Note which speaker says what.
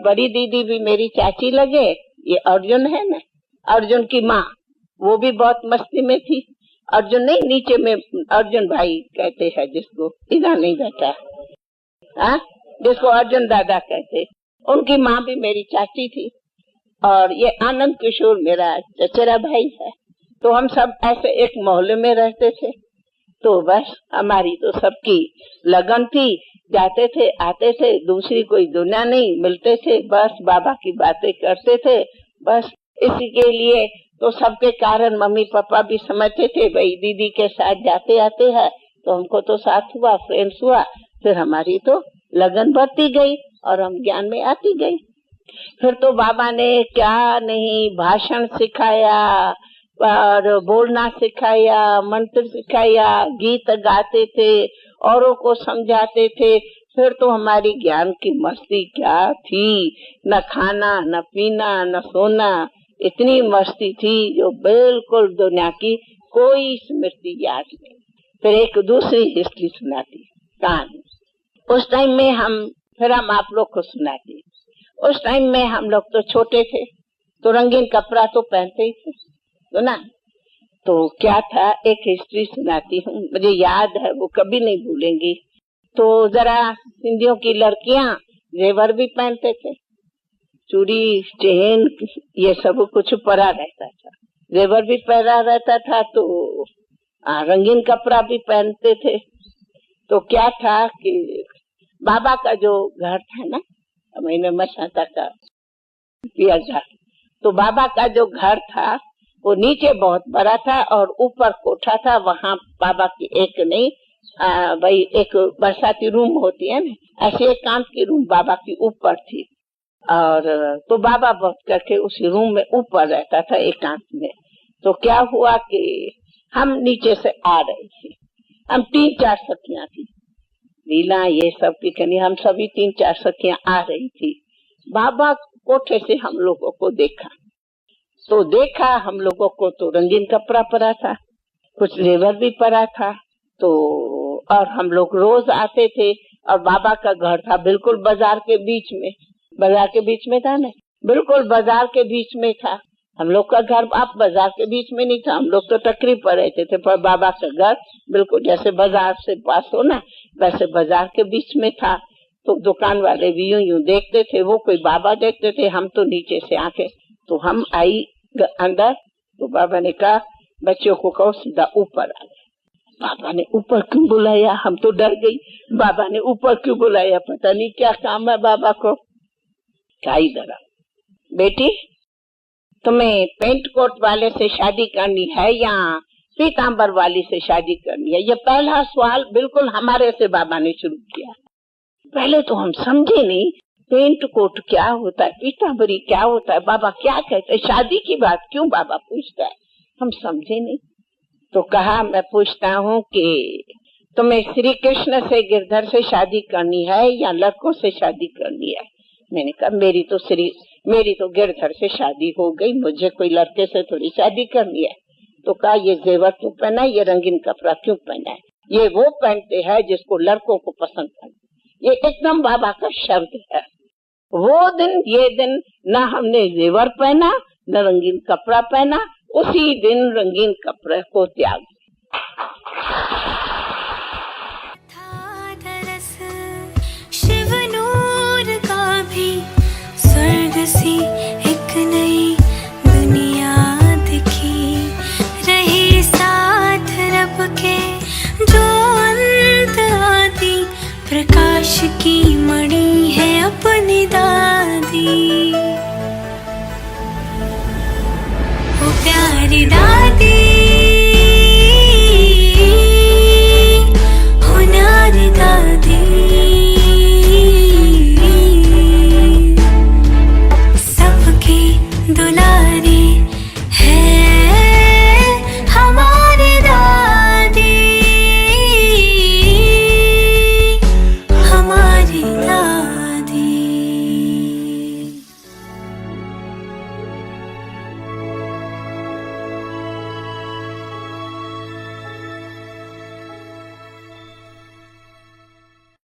Speaker 1: बड़ी दीदी भी मेरी चाची लगे। ये अर्जुन है ना, अर्जुन की माँ, वो भी बहुत मस्ती में थी। अर्जुन नहीं, नीचे में अर्जुन भाई कहते हैं जिसको, इधर नहीं बैठा, हाँ, जिसको अर्जुन दादा कहते, उनकी माँ भी मेरी चाची थी। और ये आनंद किशोर मेरा चचेरा भाई है। तो हम सब ऐसे एक मोहल्ले में रहते थे। तो बस हमारी तो सबकी लगन थी, जाते थे आते थे, दूसरी कोई दुनिया नहीं, मिलते थे, बस बाबा की बातें करते थे, बस इसी के लिए। तो सबके कारण मम्मी पापा भी समझते थे भाई दीदी के साथ जाते आते हैं, तो हमको तो साथ हुआ, फ्रेंड्स हुआ, फिर हमारी तो लगन बढ़ती गई और हम ज्ञान में आती गई। फिर तो बाबा ने क्या नहीं भाषण सिखाया और बोलना सिखाया, मंत्र सिखाया, गीत गाते थे, औरों को समझाते थे। फिर तो हमारी ज्ञान की मस्ती क्या थी, न खाना न पीना न सोना, इतनी मस्ती थी जो बिल्कुल दुनिया की कोई स्मृति याद नहीं। फिर एक दूसरी हिस्ट्री सुनाती कहानी। उस टाइम में हम आप लोग को सुनाती। उस टाइम में हम लोग तो छोटे थे, तो रंगीन कपड़ा तो पहनते ही थे, तो ना। तो क्या था, एक हिस्ट्री सुनाती हूँ, मुझे याद है, वो कभी नहीं भूलेंगी। तो जरा सिंधियों की लड़कियां जेवर भी पहनते थे, चूड़ी चेन ये सब कुछ पहना रहता था, जेवर भी पहना रहता था, तो रंगीन कपड़ा भी पहनते थे। तो क्या था कि बाबा का जो घर था ना, मैंने मसाता का पिया घर, तो बाबा का जो घर था वो नीचे बहुत बड़ा था और ऊपर कोठा था। वहाँ बाबा की एक नहीं भाई एक बरसाती रूम होती है ना, ऐसे एक कांच की रूम बाबा की ऊपर थी। और तो बाबा बहुत करके उसी रूम में ऊपर रहता था एकांत में। तो क्या हुआ कि हम नीचे से आ रहे थे, हम 3-4 सखियां थी, लीला ये सब की कनी, हम सभी 3-4 सखियां आ रही थी। बाबा कोठे से हम लोगों को देखा, तो देखा हम लोगों को तो रंगीन कपड़ा पड़ा था, कुछ जेवर भी पड़ा था। तो और हम लोग रोज आते थे और बाबा का घर था बिल्कुल बाजार के बीच में, बाजार के बीच में था ना, बिल्कुल बाजार के बीच में था। हम लोग का घर आप बाजार के बीच में नहीं था, हम लोग तो टकरी पर रहते थे, पर बाबा का घर बिल्कुल जैसे बाजार से पास हो ना, वैसे बाजार के बीच में था। तो दुकान वाले भी यूं देखते थे, वो कोई बाबा देखते थे, हम तो नीचे से आके, तो हम आई अंदर। तो बाबा ने कहा बच्चों को कहो सीधा ऊपर आ गए। बाबा ने ऊपर क्यों बुलाया, हम तो डर गई, बाबा ने ऊपर क्यों बुलाया, पता नहीं क्या काम है बाबा को। क्या इधर बेटी, तुम्हें पेंट कोट वाले से शादी करनी है या पीतांबर वाली से शादी करनी है? ये पहला सवाल बिल्कुल हमारे से बाबा ने शुरू किया। पहले तो हम समझे नहीं, पेंट कोट क्या होता है, पीतांबरी क्या होता है, बाबा क्या कहते हैं, शादी की बात क्यों बाबा पूछता है, हम समझे नहीं। तो कहा मैं पूछता हूँ कि तुम्हें श्री कृष्ण से गिरधर से शादी करनी है या लड़कों से शादी करनी है? मैंने कहा मेरी तो गिरधर से शादी हो गई, मुझे कोई लड़के से थोड़ी शादी करनी है। तो कहा ये जेवर क्यों पहना है, ये रंगीन कपड़ा क्यों पहना है, ये वो पहनते हैं जिसको लड़कों को पसंद है। ये एकदम बाबा का शब्द है। वो दिन ये दिन न हमने जेवर पहना न रंगीन कपड़ा पहना, उसी दिन रंगीन कपड़े को त्याग।
Speaker 2: सी एक नई दुनिया दिखी, रही साथ रब के जो अंत आदि, प्रकाश की मणि है अपनी दादी, वो प्यारी दादी।